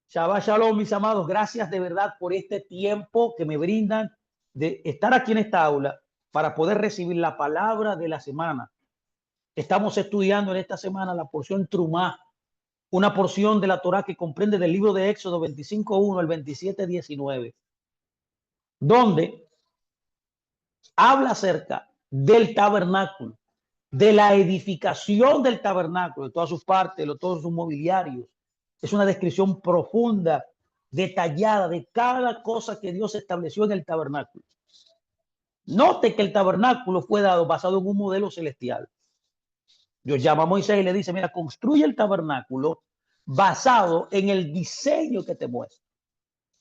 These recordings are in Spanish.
Shabbat Shalom, mis amados. Gracias de verdad por este tiempo que me brindan de estar aquí en esta aula para poder recibir la palabra de la semana. Estamos estudiando en esta semana la porción Trumá, una porción de la Torá que comprende del libro de Éxodo 25:1 al 27:19, donde habla acerca del tabernáculo, de la edificación del tabernáculo, de todas sus partes, de todos sus mobiliarios. Es una descripción profunda, detallada de cada cosa que Dios estableció en el tabernáculo. Note que el tabernáculo fue dado basado en un modelo celestial. Dios llama a Moisés y le dice, mira, construye el tabernáculo basado en el diseño que te muestra.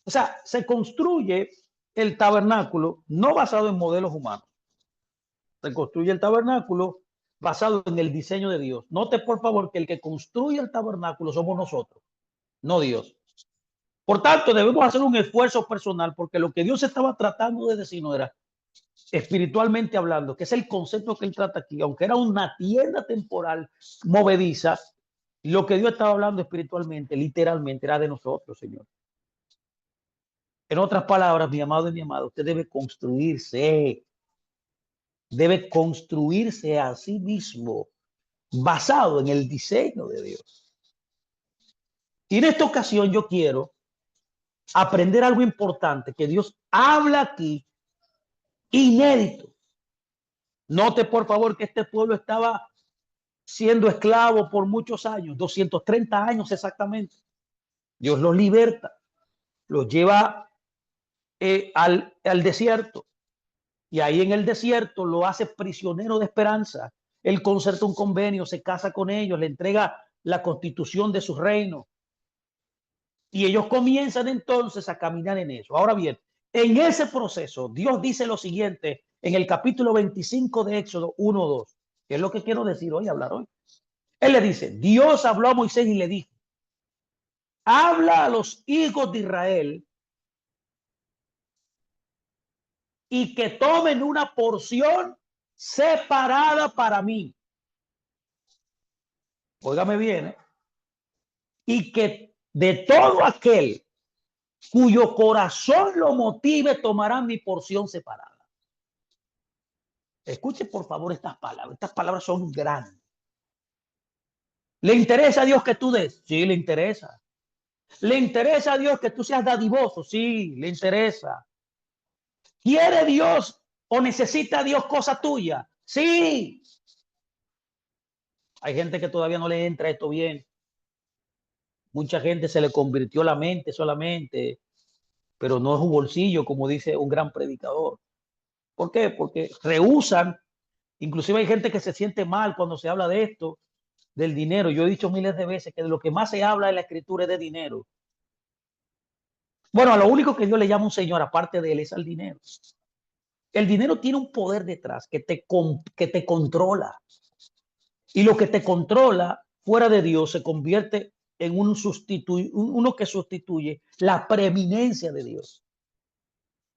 O sea, se construye el tabernáculo no basado en modelos humanos. Se construye el tabernáculo basado en el diseño de Dios. Note, por favor, que el que construye el tabernáculo somos nosotros, no Dios. Por tanto, debemos hacer un esfuerzo personal porque lo que Dios estaba tratando de decir no era espiritualmente hablando, que es el concepto que él trata aquí, aunque era una tienda temporal movediza, lo que Dios estaba hablando espiritualmente, literalmente, era de nosotros, Señor. En otras palabras, mi amado y mi amado, usted debe construirse a sí mismo basado en el diseño de Dios. Y en esta ocasión yo quiero aprender algo importante que Dios habla aquí, inédito. Note por favor que este pueblo estaba siendo esclavo por muchos años, 230 años exactamente. Dios los liberta, los lleva al desierto y ahí en el desierto lo hace prisionero de esperanza. Él concerta un convenio, se casa con ellos, le entrega la constitución de su reino y ellos comienzan entonces a caminar en eso. Ahora bien, en ese proceso Dios dice lo siguiente en el capítulo 25 de Éxodo 1:2, que es lo que quiero decir hoy, hablar hoy. Él le dice, Dios habló a Moisés y le dijo, habla a los hijos de Israel y que tomen una porción separada para mí. Óigame bien, y que de todo aquel cuyo corazón lo motive tomarán mi porción separada. Escuche por favor estas palabras son grandes. ¿Le interesa a Dios que tú des? Sí, le interesa. ¿Le interesa a Dios que tú seas dadivoso? Sí, le interesa. ¿Quiere Dios o necesita Dios cosa tuya? Sí. Hay gente que todavía no le entra esto bien. Mucha gente se le convirtió la mente solamente, pero no es un bolsillo, como dice un gran predicador. ¿Por qué? Porque rehúsan. Inclusive hay gente que se siente mal cuando se habla de esto, del dinero. Yo he dicho miles de veces que de lo que más se habla en la escritura es de dinero. Bueno, a lo único que Dios le llama un señor, aparte de él, es al dinero. El dinero tiene un poder detrás que te controla. Y lo que te controla fuera de Dios se convierte en uno que sustituye la preeminencia de Dios.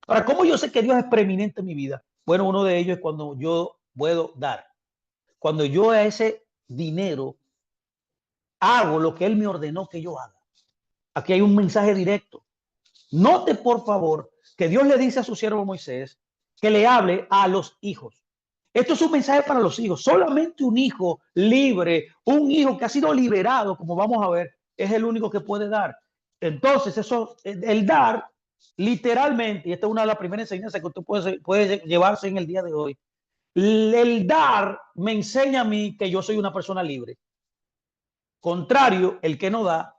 Ahora, ¿cómo yo sé que Dios es preeminente en mi vida? Bueno, uno de ellos es cuando yo puedo dar. Cuando yo a ese dinero hago lo que Él me ordenó que yo haga. Aquí hay un mensaje directo. Note, por favor, que Dios le dice a su siervo Moisés que le hable a los hijos. Esto es un mensaje para los hijos. Solamente un hijo libre, un hijo que ha sido liberado, como vamos a ver, es el único que puede dar. Entonces, eso, el dar, literalmente, y esta es una de las primeras enseñanzas que usted puede llevarse en el día de hoy. El dar me enseña a mí que yo soy una persona libre. Contrario, el que no da,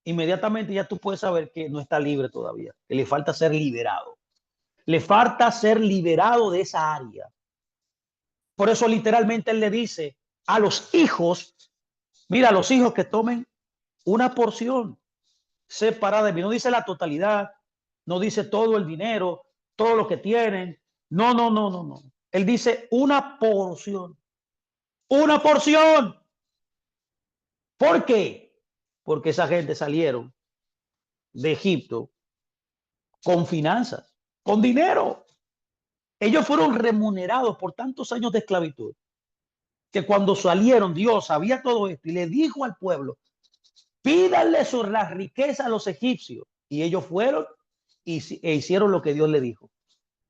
inmediatamente ya tú puedes saber que no está libre todavía, que le falta ser liberado. Le falta ser liberado de esa área. Por eso literalmente él le dice a los hijos, mira, a los hijos que tomen una porción separada de mí. No dice la totalidad, no dice todo el dinero, todo lo que tienen. No, no, no, no, no. Él dice una porción. Una porción. ¿Por qué? Porque esa gente salieron de Egipto con finanzas, con dinero. Ellos fueron remunerados por tantos años de esclavitud que cuando salieron Dios sabía todo esto y le dijo al pueblo, pídanle sobre las riquezas a los egipcios. Y ellos fueron e hicieron lo que Dios le dijo.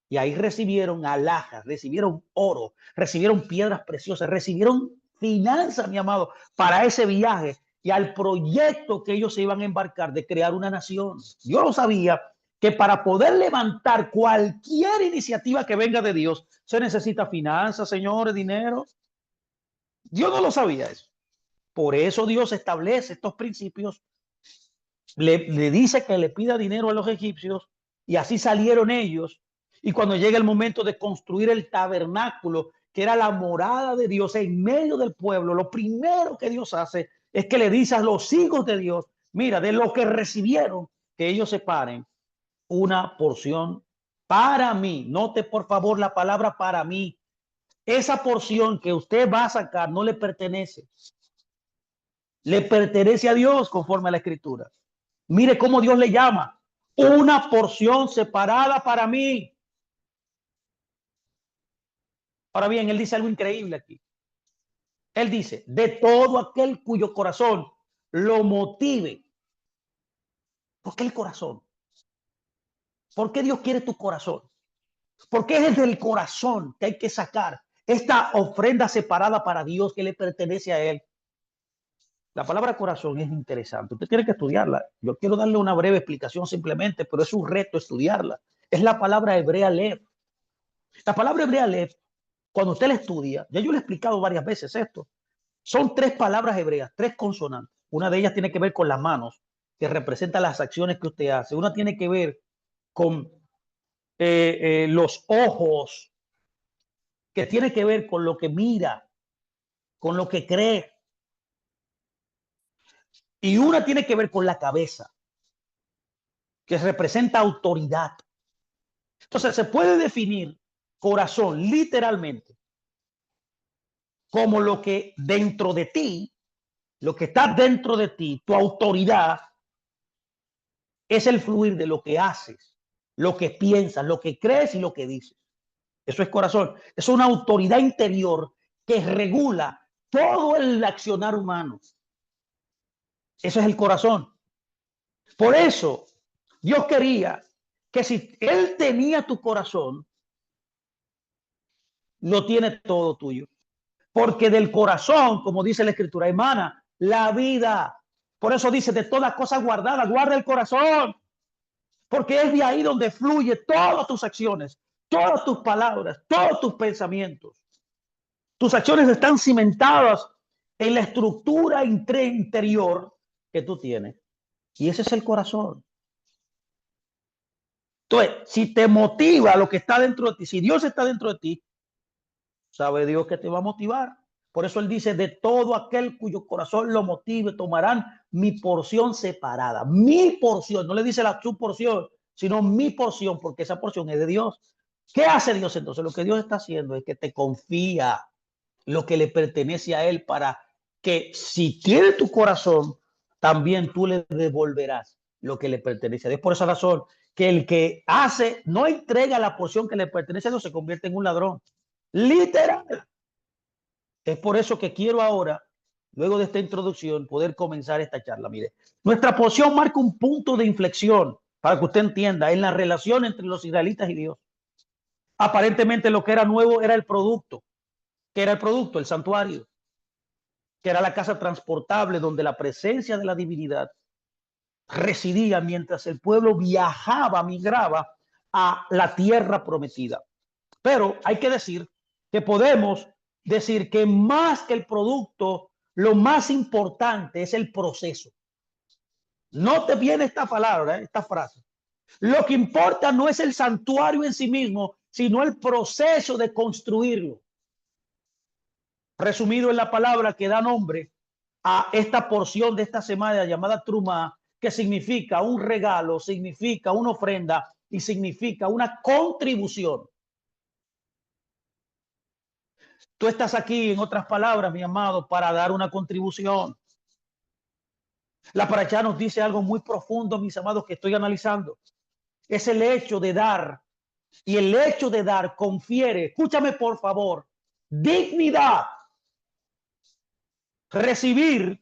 Y ahí recibieron alhajas, recibieron oro, recibieron piedras preciosas, recibieron finanzas, mi amado, para ese viaje y al proyecto que ellos se iban a embarcar de crear una nación. Yo lo sabía que para poder levantar cualquier iniciativa que venga de Dios, se necesita finanzas, señores, dinero. Dios no lo sabía eso. Por eso Dios establece estos principios, le dice que le pida dinero a los egipcios y así salieron ellos. Y cuando llega el momento de construir el tabernáculo, que era la morada de Dios en medio del pueblo, lo primero que Dios hace es que le dice a los hijos de Dios, mira, de lo que recibieron, que ellos separen una porción para mí. Note por favor la palabra para mí. Esa porción que usted va a sacar no le pertenece. Le pertenece a Dios conforme a la Escritura. Mire cómo Dios le llama. Una porción separada para mí. Ahora bien, él dice algo increíble aquí. Él dice, de todo aquel cuyo corazón lo motive. ¿Por qué el corazón? ¿Por qué Dios quiere tu corazón? Porque es desde el corazón que hay que sacar esta ofrenda separada para Dios que le pertenece a Él. La palabra corazón es interesante. Usted tiene que estudiarla. Yo quiero darle una breve explicación simplemente, pero es un reto estudiarla. Es la palabra hebrea lev. La palabra hebrea lev, cuando usted la estudia, ya yo le he explicado varias veces esto, son tres palabras hebreas, tres consonantes. Una de ellas tiene que ver con las manos, que representa las acciones que usted hace. Una tiene que ver con los ojos, que tiene que ver con lo que mira, con lo que cree. Y una tiene que ver con la cabeza, que representa autoridad. Entonces se puede definir corazón literalmente como lo que dentro de ti, lo que está dentro de ti, tu autoridad, es el fluir de lo que haces, lo que piensas, lo que crees y lo que dices. Eso es corazón. Es una autoridad interior que regula todo el accionar humano. Eso es el corazón. Por eso Dios quería que si Él tenía tu corazón, lo tiene todo tuyo. Porque del corazón, como dice la Escritura, emana la vida. Por eso dice, de todas cosas guardadas, guarda el corazón. Porque es de ahí donde fluye todas tus acciones, todas tus palabras, todos tus pensamientos. Tus acciones están cimentadas en la estructura interior que tú tienes. Y ese es el corazón. Entonces, si te motiva lo que está dentro de ti, si Dios está dentro de ti, sabe Dios que te va a motivar. Por eso Él dice, de todo aquel cuyo corazón lo motive, tomarán mi porción separada. Mi porción, no le dice su porción, sino mi porción, porque esa porción es de Dios. ¿Qué hace Dios entonces? Lo que Dios está haciendo es que te confía lo que le pertenece a Él para que si tiene tu corazón, también tú le devolverás lo que le pertenece a Dios. Por esa razón, que el que hace, no entrega la porción que le pertenece a Dios, se convierte en un ladrón. Literal. Es por eso que quiero ahora, luego de esta introducción, poder comenzar esta charla. Mire, nuestra porción marca un punto de inflexión, para que usted entienda, en la relación entre los israelitas y Dios. Aparentemente lo que era nuevo era el producto. ¿Qué era el producto? El santuario, que era la casa transportable donde la presencia de la divinidad residía mientras el pueblo viajaba, migraba a la tierra prometida. Pero hay que decir que podemos decir que más que el producto, lo más importante es el proceso. Note bien esta palabra, esta frase. Lo que importa no es el santuario en sí mismo, sino el proceso de construirlo. Resumido en la palabra que da nombre a esta porción de esta semana llamada Trumá, que significa un regalo, significa una ofrenda y significa una contribución. Tú estás aquí, en otras palabras, mi amado, para dar una contribución. La paracha nos dice algo muy profundo, mis amados, que estoy analizando. Es el hecho de dar. Y el hecho de dar confiere, escúchame por favor, dignidad. Recibir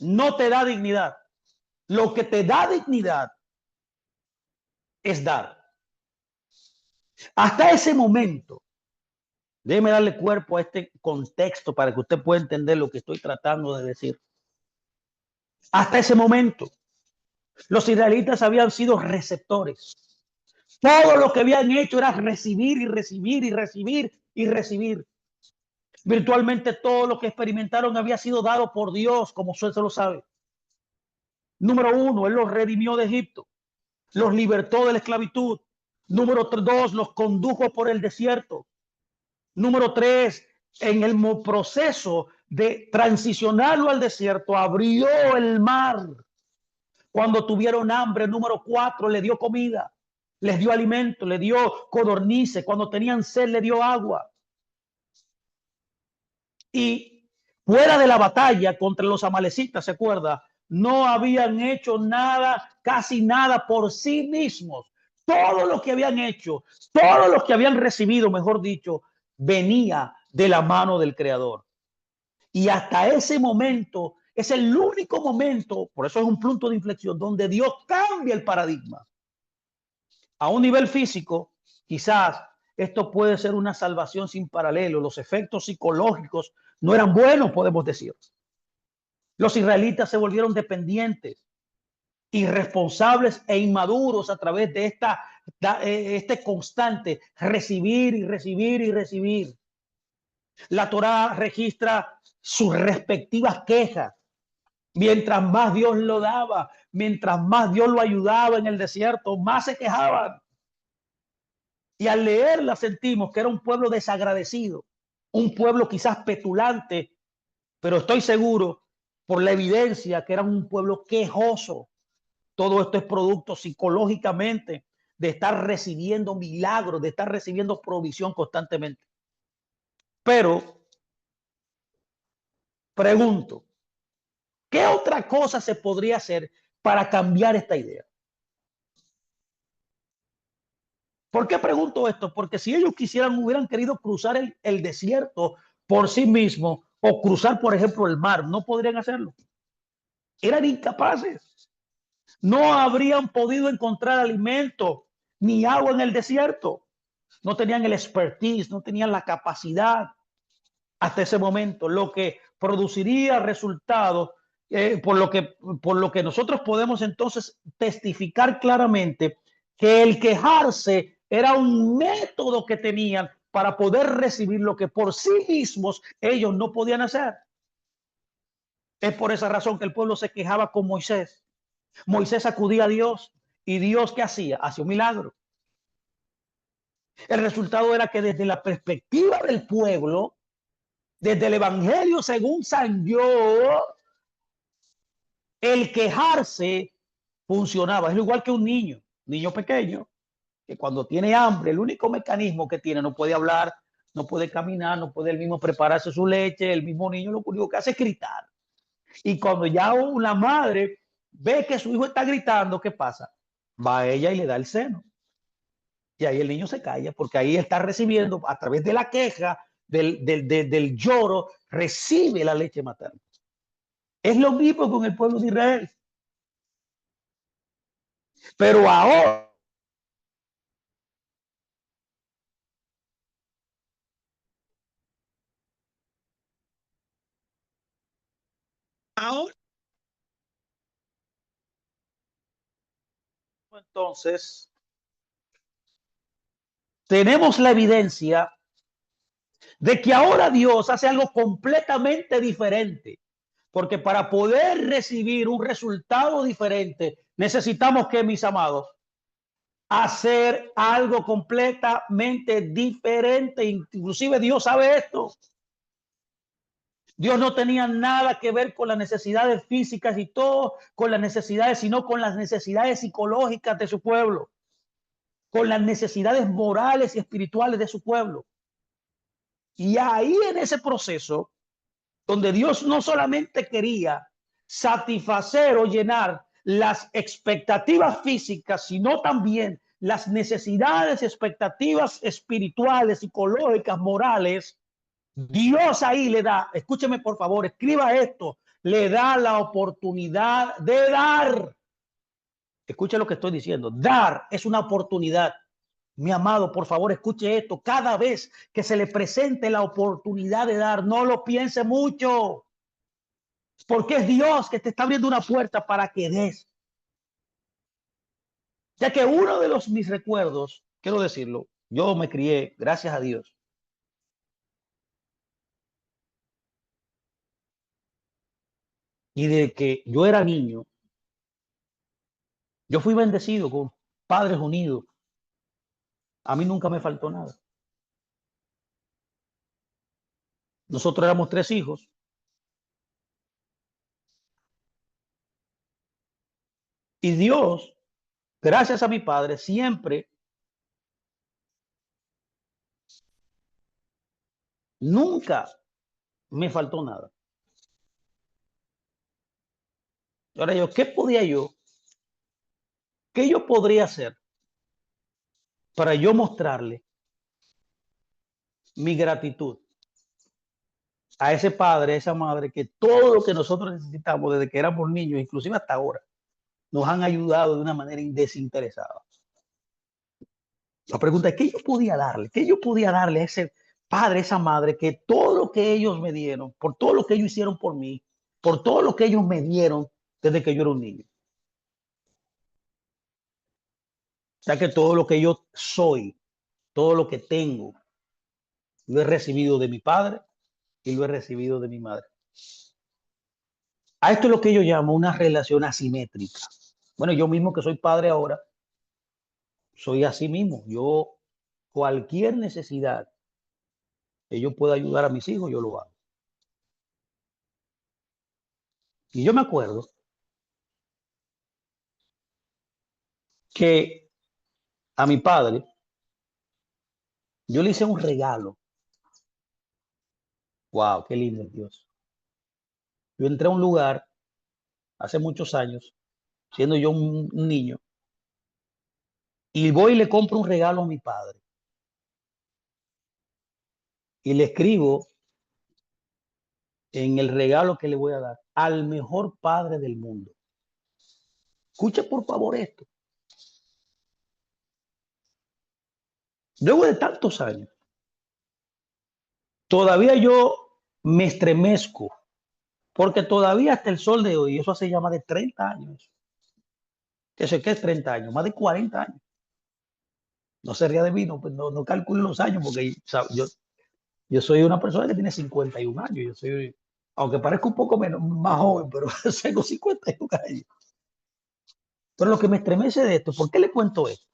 no te da dignidad. Lo que te da dignidad es dar. Hasta ese momento, déjeme darle cuerpo a este contexto para que usted pueda entender lo que estoy tratando de decir. Hasta ese momento, los israelitas habían sido receptores. Todo lo que habían hecho era recibir y recibir y recibir y recibir. Virtualmente todo lo que experimentaron había sido dado por Dios, como usted se lo sabe. Número uno, Él los redimió de Egipto, los libertó de la esclavitud. Número dos, los condujo por el desierto. Número tres, en el proceso de transicionarlo al desierto, abrió el mar. Cuando tuvieron hambre, número cuatro, le dio comida, les dio alimento, le dio codornices. Cuando tenían sed, le dio agua. Y fuera de la batalla contra los amalecitas, ¿se acuerda? No habían hecho nada, casi nada por sí mismos. Todo lo que habían hecho, todo lo que habían recibido, mejor dicho, venía de la mano del Creador. Y hasta ese momento es el único momento, por eso es un punto de inflexión, donde Dios cambia el paradigma. A un nivel físico, quizás esto puede ser una salvación sin paralelo. Los efectos psicológicos no eran buenos, podemos decir. Los israelitas se volvieron dependientes, irresponsables e inmaduros a través de este constante recibir y recibir y recibir. La Torá registra sus respectivas quejas. Mientras más Dios lo daba, mientras más Dios lo ayudaba en el desierto, más se quejaban. Y al leerla sentimos que era un pueblo desagradecido, un pueblo quizás petulante, pero estoy seguro por la evidencia que era un pueblo quejoso. Todo esto es producto psicológicamente de estar recibiendo milagros, de estar recibiendo provisión constantemente. Pero pregunto, ¿qué otra cosa se podría hacer para cambiar esta idea? ¿Por qué pregunto esto? Porque si ellos quisieran, hubieran querido cruzar el desierto por sí mismos o cruzar, por ejemplo, el mar, no podrían hacerlo. Eran incapaces. No habrían podido encontrar alimento ni agua en el desierto. No tenían el expertise, no tenían la capacidad hasta ese momento, lo que produciría resultados, por lo que nosotros podemos entonces testificar claramente que el quejarse era un método que tenían para poder recibir lo que por sí mismos ellos no podían hacer. Es por esa razón que el pueblo se quejaba con Moisés. Moisés acudía a Dios y Dios, ¿qué hacía? Hacía un milagro. El resultado era que desde la perspectiva del pueblo, desde el Evangelio según San Yo, el quejarse funcionaba. Es igual que un niño pequeño, que cuando tiene hambre, el único mecanismo que tiene, no puede hablar, no puede caminar, no puede él mismo prepararse su leche, el mismo niño lo único que hace es gritar. Y cuando ya una madre ve que su hijo está gritando, ¿qué pasa? Va a ella y le da el seno. Y ahí el niño se calla, porque ahí está recibiendo, a través de la queja, del lloro, recibe la leche materna. Es lo mismo con el pueblo de Israel. Pero ahora entonces tenemos la evidencia de que ahora Dios hace algo completamente diferente. Porque para poder recibir un resultado diferente, necesitamos que, mis amados, hacer algo completamente diferente. Inclusive Dios sabe esto. Dios no tenía nada que ver con las necesidades físicas y todo con las necesidades, sino con las necesidades psicológicas de su pueblo, con las necesidades morales y espirituales de su pueblo. Y ahí en ese proceso, donde Dios no solamente quería satisfacer o llenar las expectativas físicas, sino también las necesidades, expectativas espirituales, psicológicas, morales, Dios ahí le da, escúcheme por favor, escriba esto, le da la oportunidad de dar. Escuche lo que estoy diciendo. Dar es una oportunidad. Mi amado, por favor, escuche esto. Cada vez que se le presente la oportunidad de dar, no lo piense mucho, porque es Dios que te está abriendo una puerta para que des. Ya que uno de mis recuerdos, quiero decirlo, yo me crié, gracias a Dios, y de que yo era niño, yo fui bendecido con padres unidos. A mí nunca me faltó nada. Nosotros éramos 3 hijos y Dios, gracias a mi padre, siempre, nunca me faltó nada. Ahora yo, qué yo podría hacer para yo mostrarle mi gratitud a ese padre, a esa madre, que todo lo que nosotros necesitamos desde que éramos niños, inclusive hasta ahora, nos han ayudado de una manera desinteresada? La pregunta es, ¿qué yo podía darle? ¿Qué yo podía darle a ese padre, a esa madre, que todo lo que ellos me dieron, por todo lo que ellos hicieron por mí, por todo lo que ellos me dieron desde que yo era un niño? O sea que todo lo que yo soy, todo lo que tengo, lo he recibido de mi padre y lo he recibido de mi madre. A esto es lo que yo llamo una relación asimétrica. Bueno, yo mismo que soy padre ahora, soy así mismo. Yo, cualquier necesidad que yo pueda ayudar a mis hijos, yo lo hago. Y yo me acuerdo que a mi padre, yo le hice un regalo. Wow, qué lindo es Dios. Yo entré a un lugar hace muchos años, siendo yo un niño, y voy y le compro un regalo a mi padre. Y le escribo en el regalo que le voy a dar al mejor padre del mundo. Escuche por favor esto. Luego de tantos años, todavía yo me estremezco, porque todavía hasta el sol de hoy, eso hace ya más de 30 años. ¿Qué sé qué es 30 años? Más de 40 años. No se ría de mí, no, pues no calculo los años, porque yo soy una persona que tiene 51 años. Yo soy, aunque parezca un poco menos, más joven, pero tengo 51 años. Pero lo que me estremece de esto, ¿por qué le cuento esto?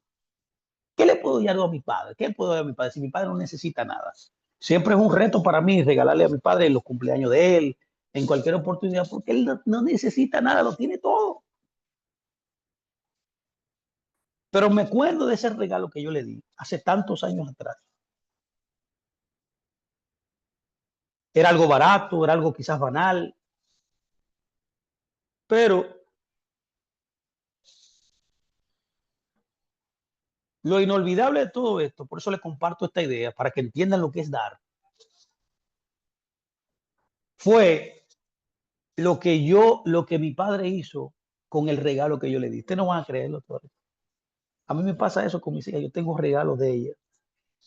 ¿Qué le puedo dar a mi padre? ¿Qué le puedo dar a mi padre si mi padre no necesita nada? Siempre es un reto para mí regalarle a mi padre en los cumpleaños de él, en cualquier oportunidad, porque él no necesita nada, lo tiene todo. Pero me acuerdo de ese regalo que yo le di hace tantos años atrás. Era algo barato, era algo quizás banal, pero lo inolvidable de todo esto, por eso le comparto esta idea, para que entiendan lo que es dar, fue lo que mi padre hizo con el regalo que yo le di. Ustedes no van a creerlo todavía. A mí me pasa eso con mis hijas. Yo tengo regalos de ellas.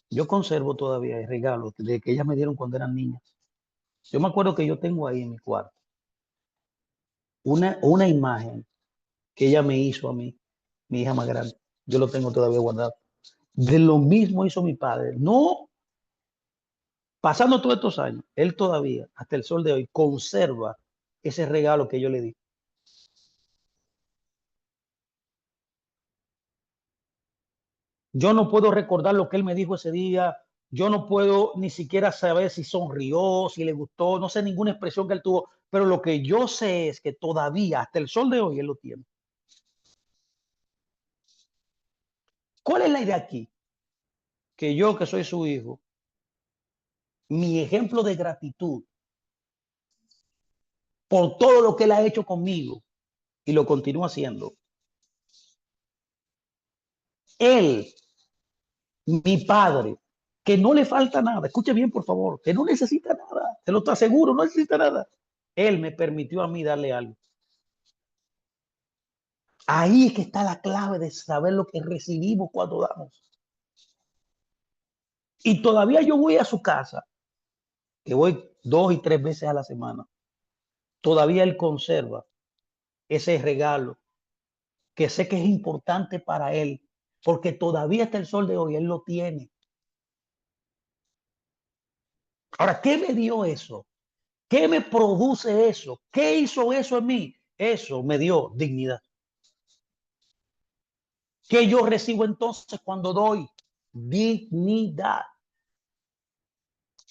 Yo conservo todavía el regalo de que ellas me dieron cuando eran niñas. Yo me acuerdo que yo tengo ahí en mi cuarto una imagen que ella me hizo a mí, mi hija más grande. Yo lo tengo todavía guardado. De lo mismo hizo mi padre. No, pasando todos estos años, él todavía, hasta el sol de hoy, conserva ese regalo que yo le di. Yo no puedo recordar lo que él me dijo ese día. Yo no puedo ni siquiera saber si sonrió, si le gustó, no sé ninguna expresión que él tuvo, pero lo que yo sé es que todavía, hasta el sol de hoy, él lo tiene. ¿Cuál es la idea aquí? Que yo, que soy su hijo, mi ejemplo de gratitud por todo lo que él ha hecho conmigo y lo continúa haciendo. Él, mi padre, que no le falta nada, escuche bien por favor, que no necesita nada, te lo está seguro, no necesita nada. Él me permitió a mí darle algo. Ahí es que está la clave de saber lo que recibimos cuando damos. Y todavía yo voy a su casa, que voy 2 y 3 veces a la semana. Todavía él conserva ese regalo que sé que es importante para él, porque todavía hasta el sol de hoy él lo tiene. Ahora, ¿qué me dio eso? ¿Qué me produce eso? ¿Qué hizo eso en mí? Eso me dio dignidad. ¿Qué yo recibo entonces cuando doy? Dignidad.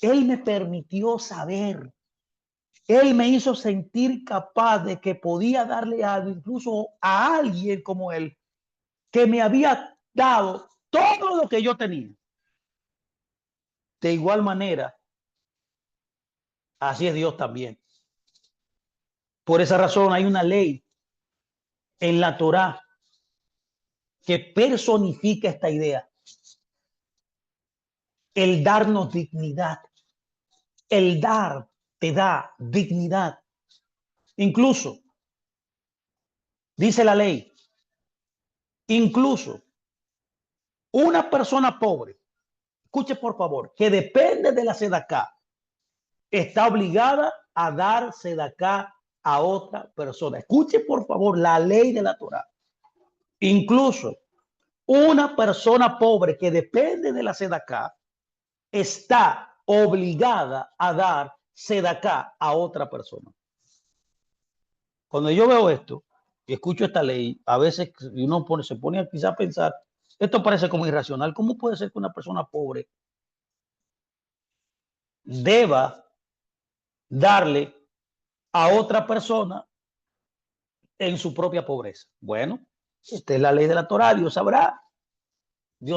Él me permitió saber. Él me hizo sentir capaz de que podía darle algo, incluso a alguien como él, que me había dado todo lo que yo tenía. De igual manera, así es Dios también. Por esa razón hay una ley en la Torá que personifica esta idea. El darnos dignidad. El dar te da dignidad. Incluso, dice la ley, incluso una persona pobre, escuche por favor, que depende de la sedacá, está obligada a dar sedacá a otra persona. Escuche por favor la ley de la Torá. Incluso una persona pobre que depende de la sedacá está obligada a dar sedacá a otra persona. Cuando yo veo esto y escucho esta ley, a veces uno se pone a quizá a pensar, esto parece como irracional. ¿Cómo puede ser que una persona pobre deba darle a otra persona en su propia pobreza? Bueno, esta es la ley de la Torá, Dios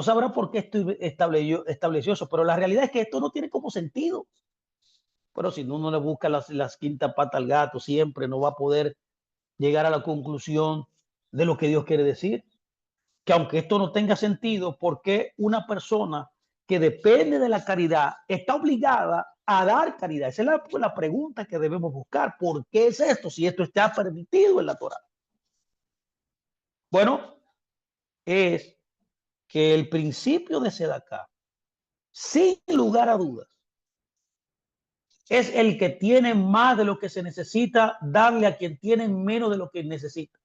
sabrá por qué esto estableció eso, pero la realidad es que esto no tiene como sentido. Pero si uno le busca las quintas patas al gato, siempre no va a poder llegar a la conclusión de lo que Dios quiere decir. Que aunque esto no tenga sentido, ¿por qué una persona que depende de la caridad está obligada a dar caridad? Esa es la pregunta que debemos buscar. ¿Por qué es esto si esto está permitido en la Torá? Bueno, es que el principio de Sedacá, sin lugar a dudas, es el que tiene más de lo que se necesita darle a quien tiene menos de lo que necesita.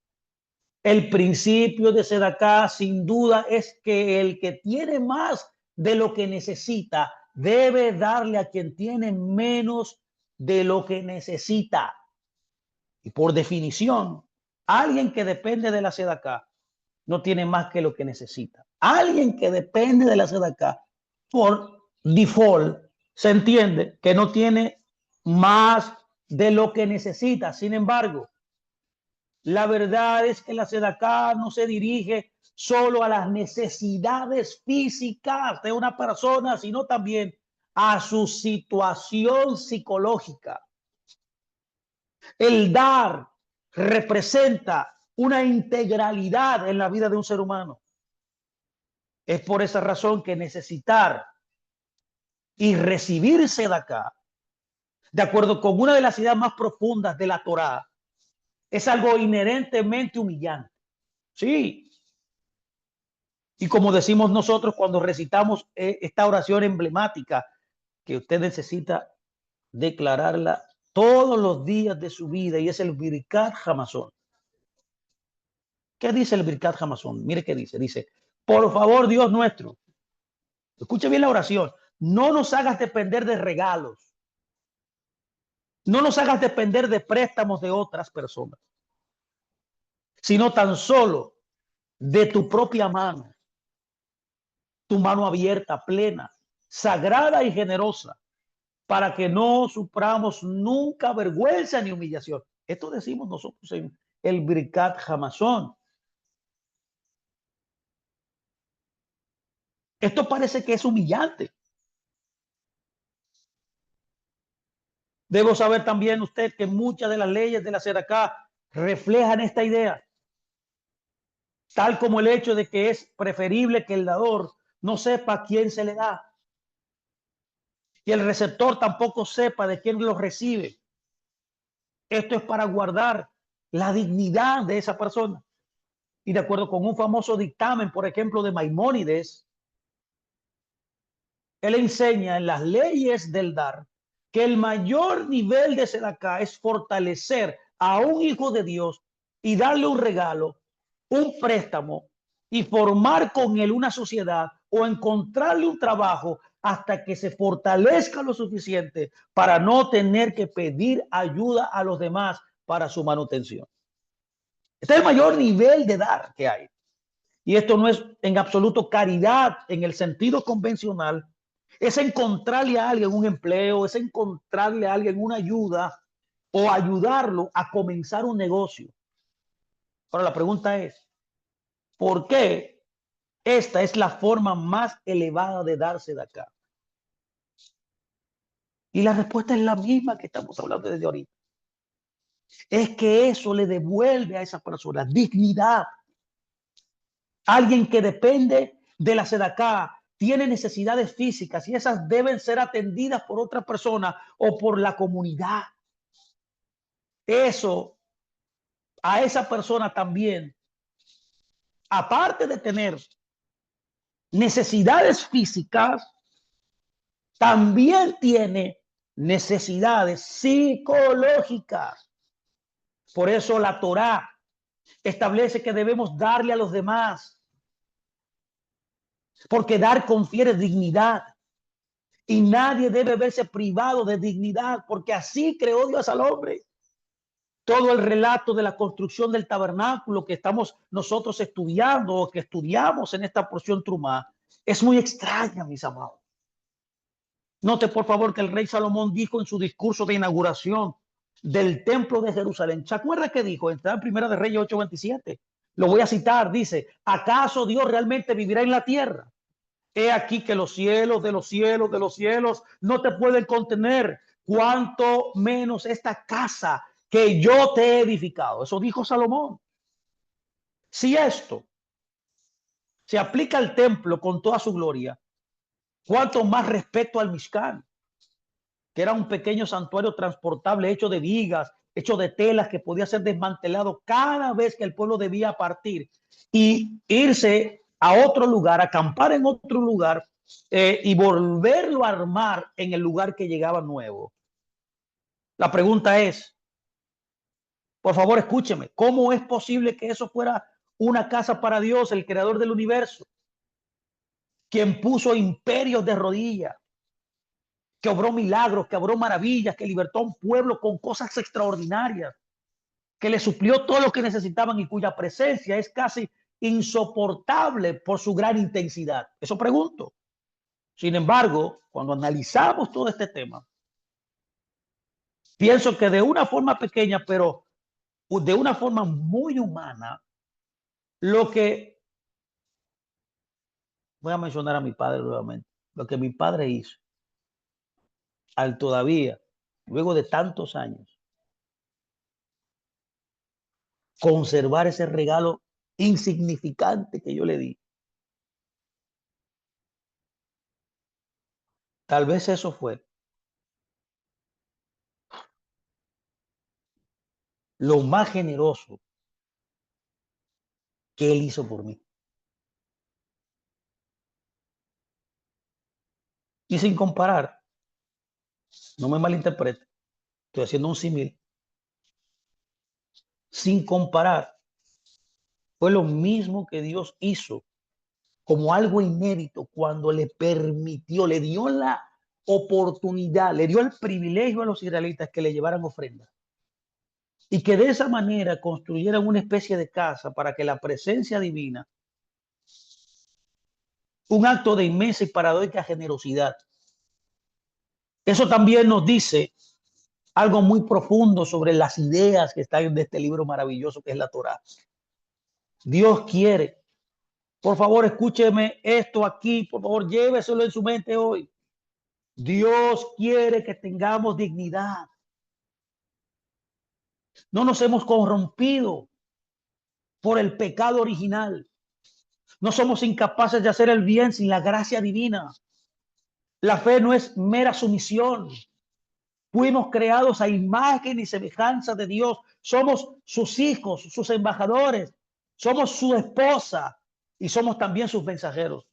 El principio de Sedacá, sin duda, es que el que tiene más de lo que necesita debe darle a quien tiene menos de lo que necesita. Y por definición, alguien que depende de la Sedacá no tiene más que lo que necesita. Alguien que depende de la Sedacá, por default, se entiende que no tiene más de lo que necesita. Sin embargo, la verdad es que la sedacá no se dirige solo a las necesidades físicas de una persona, sino también a su situación psicológica. El dar representa una integralidad en la vida de un ser humano. Es por esa razón que necesitar y recibir sedacá, de acuerdo con una de las ideas más profundas de la Torá, es algo inherentemente humillante. Sí, y como decimos nosotros cuando recitamos esta oración emblemática, que usted necesita declararla todos los días de su vida, y es el Birkat Hamazon. ¿Qué dice el Birkat Hamazon? Mire qué dice. Dice, por favor, Dios nuestro, escuche bien la oración, no nos hagas depender de regalos, no nos hagas depender de préstamos de otras personas, sino tan solo de tu propia mano, tu mano abierta, plena, sagrada y generosa, para que no suframos nunca vergüenza ni humillación. Esto decimos nosotros en el Birkat Hamazon. Esto parece que es humillante. Debo saber también usted que muchas de las leyes de la Sedacá reflejan esta idea, tal como el hecho de que es preferible que el dador no sepa a quién se le da y el receptor tampoco sepa de quién lo recibe. Esto es para guardar la dignidad de esa persona. Y de acuerdo con un famoso dictamen, por ejemplo, de Maimónides, él enseña en las leyes del dar que el mayor nivel de sedacá es fortalecer a un hijo de Dios y darle un regalo, un préstamo y formar con él una sociedad o encontrarle un trabajo hasta que se fortalezca lo suficiente para no tener que pedir ayuda a los demás para su manutención. Este es el mayor nivel de dar que hay. Y esto no es en absoluto caridad en el sentido convencional. Es encontrarle a alguien un empleo, es encontrarle a alguien una ayuda o ayudarlo a comenzar un negocio. Ahora la pregunta es, ¿por qué esta es la forma más elevada de darse de acá? Y la respuesta es la misma que estamos hablando desde ahorita. Es que eso le devuelve a esa persona dignidad. Alguien que depende de la sedacá tiene necesidades físicas y esas deben ser atendidas por otra persona o por la comunidad. Eso a esa persona también, aparte de tener necesidades físicas, también tiene necesidades psicológicas. Por eso la Torá establece que debemos darle a los demás, porque dar confiere dignidad. Y nadie debe verse privado de dignidad, porque así creó Dios al hombre. Todo el relato de la construcción del tabernáculo que estamos nosotros estudiando o que estudiamos en esta porción Trumá es muy extraña, mis amados. Note por favor que el rey Salomón dijo en su discurso de inauguración del templo de Jerusalén. ¿Se acuerda que dijo? Está en Primera de Reyes 8:27. Lo voy a citar. Dice: ¿acaso Dios realmente vivirá en la tierra? He aquí que los cielos de los cielos de los cielos no te pueden contener, cuanto menos esta casa que yo te he edificado. Eso dijo Salomón. Si esto se aplica al templo con toda su gloria, cuanto más respeto al Mishkan, que era un pequeño santuario transportable hecho de vigas, hecho de telas que podía ser desmantelado cada vez que el pueblo debía partir y irse a otro lugar, acampar en otro lugar y volverlo a armar en el lugar que llegaba nuevo. La pregunta es, por favor, escúcheme, ¿cómo es posible que eso fuera una casa para Dios, el creador del universo, quien puso imperios de rodillas, que obró milagros, que obró maravillas, que libertó a un pueblo con cosas extraordinarias, que le suplió todo lo que necesitaban y cuya presencia es casi insoportable por su gran intensidad? Eso pregunto. Sin embargo, cuando analizamos todo este tema, pienso que de una forma pequeña, pero de una forma muy humana, lo que voy a mencionar a mi padre nuevamente, lo que mi padre hizo al todavía, luego de tantos años, conservar ese regalo insignificante que yo le di. Tal vez eso fue lo más generoso que él hizo por mí. Y sin comparar, no me malinterprete, estoy haciendo un símil, sin comparar, fue lo mismo que Dios hizo como algo inédito cuando le permitió, le dio la oportunidad, le dio el privilegio a los israelitas que le llevaran ofrendas y que de esa manera construyeran una especie de casa para que la presencia divina, un acto de inmensa y paradójica generosidad. Eso también nos dice algo muy profundo sobre las ideas que están en este libro maravilloso que es la Torá. Dios quiere, por favor, escúcheme esto aquí, por favor, lléveselo en su mente hoy. Dios quiere que tengamos dignidad. No nos hemos corrompido por el pecado original. No somos incapaces de hacer el bien sin la gracia divina. La fe no es mera sumisión. Fuimos creados a imagen y semejanza de Dios. Somos sus hijos, sus embajadores. Somos su esposa y somos también sus mensajeros.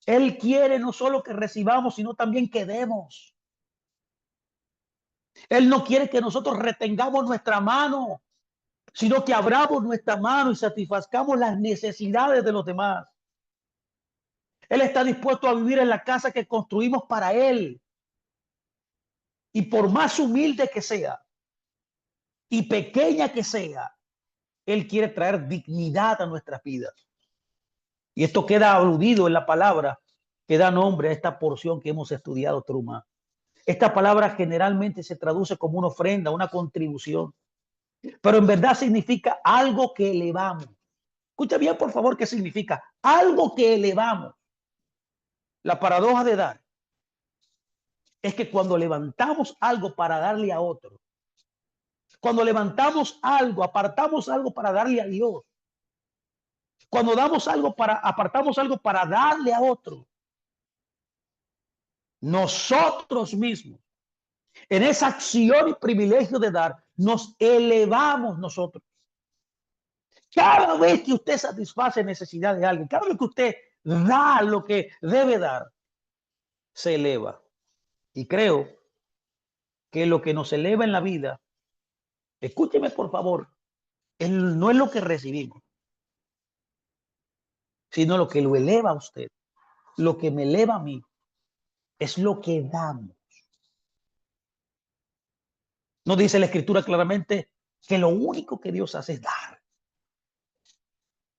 Él quiere no solo que recibamos, sino también que demos. Él no quiere que nosotros retengamos nuestra mano, sino que abramos nuestra mano y satisfazcamos las necesidades de los demás. Él está dispuesto a vivir en la casa que construimos para Él. Y por más humilde que sea y pequeña que sea, Él quiere traer dignidad a nuestras vidas. Y esto queda aludido en la palabra que da nombre a esta porción que hemos estudiado, Truma. Esta palabra generalmente se traduce como una ofrenda, una contribución, pero en verdad significa algo que elevamos. Escucha bien, por favor, qué significa. Algo que elevamos. La paradoja de dar es que cuando levantamos algo para darle a otro, cuando levantamos algo, apartamos algo para darle a Dios, cuando damos algo apartamos algo para darle a otro, nosotros mismos, en esa acción y privilegio de dar, nos elevamos nosotros. Cada vez que usted satisface necesidad de alguien, cada vez que usted da lo que debe dar, se eleva. Y creo que lo que nos eleva en la vida, escúcheme por favor, no es lo que recibimos, sino lo que lo eleva a usted. Lo que me eleva a mí es lo que damos. No dice la escritura claramente que lo único que Dios hace es dar.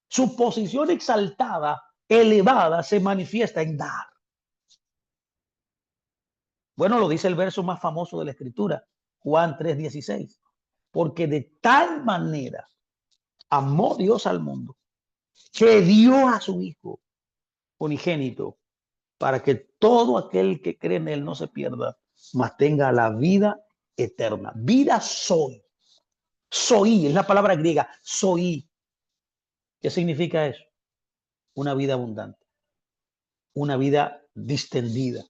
Su posición exaltada, elevada, se manifiesta en dar. Bueno, lo dice el verso más famoso de la escritura, Juan 3:16. Porque de tal manera amó Dios al mundo que dio a su Hijo unigénito para que todo aquel que cree en él no se pierda, mas tenga la vida eterna. Vida soy. Soy, es la palabra griega, soy. ¿Qué significa eso? Una vida abundante, una vida distendida,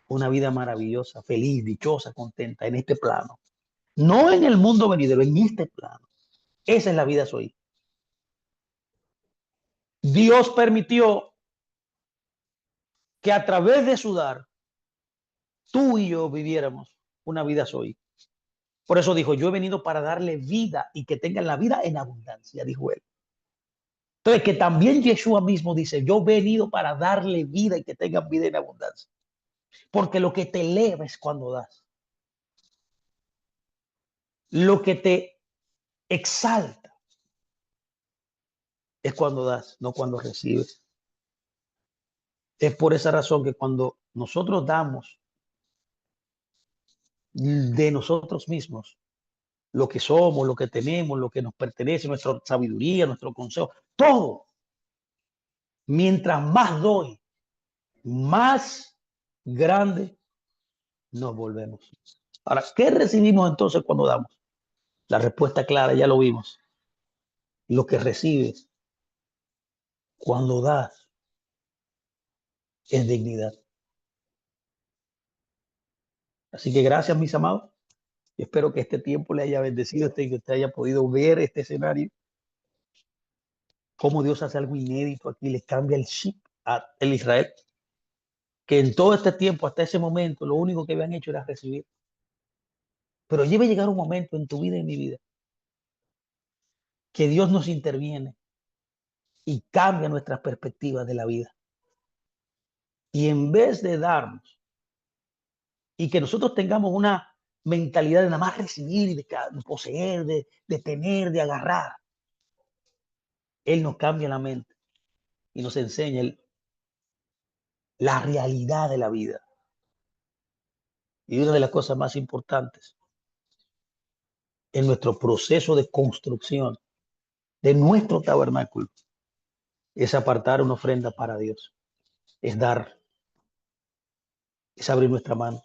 una vida maravillosa, feliz, dichosa, contenta en este plano. No en el mundo venidero, en este plano. Esa es la vida soy. Dios permitió que a través de su dar, tú y yo viviéramos una vida soy. Por eso dijo, yo he venido para darle vida y que tengan la vida en abundancia, dijo él. Entonces, que también Yeshua mismo dice, yo he venido para darle vida y que tengan vida en abundancia. Porque lo que te eleva es cuando das. Lo que te exalta es cuando das, no cuando recibes. Es por esa razón que cuando nosotros damos de nosotros mismos, lo que somos, lo que tenemos, lo que nos pertenece, nuestra sabiduría, nuestro consejo, todo, mientras más doy, más grande nos volvemos. Ahora, ¿qué recibimos entonces cuando damos? La respuesta clara, ya lo vimos. Lo que recibes cuando das es dignidad. Así que gracias, mis amados. Y espero que este tiempo le haya bendecido, que usted haya podido ver este escenario, cómo Dios hace algo inédito aquí, le cambia el chip a el Israel, que en todo este tiempo, hasta ese momento, lo único que habían hecho era recibir. Pero debe llegar un momento en tu vida y en mi vida que Dios nos interviene y cambia nuestras perspectivas de la vida. Y en vez de darnos y que nosotros tengamos una mentalidad de nada más recibir y de poseer, de tener, de agarrar, Él nos cambia la mente y nos enseña la realidad de la vida. Y una de las cosas más importantes en nuestro proceso de construcción de nuestro tabernáculo es apartar una ofrenda para Dios, es dar, es abrir nuestra mano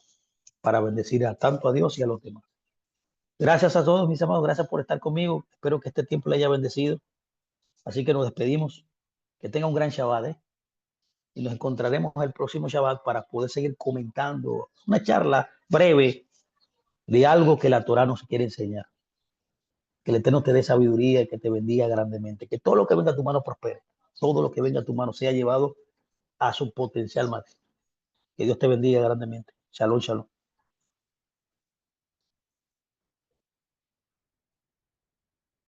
para bendecir tanto a Dios y a los demás. Gracias a todos, mis amados, gracias por estar conmigo. Espero que este tiempo le haya bendecido. Así que nos despedimos. Que tenga un gran Shabbat, ¿eh? y nos encontraremos el próximo Shabbat para poder seguir comentando una charla breve de algo que la Torah nos quiere enseñar. Que el Eterno te dé sabiduría y que te bendiga grandemente. Que todo lo que venga a tu mano prospere. Todo lo que venga a tu mano sea llevado a su potencial máximo. Que Dios te bendiga grandemente. Shalom, shalom.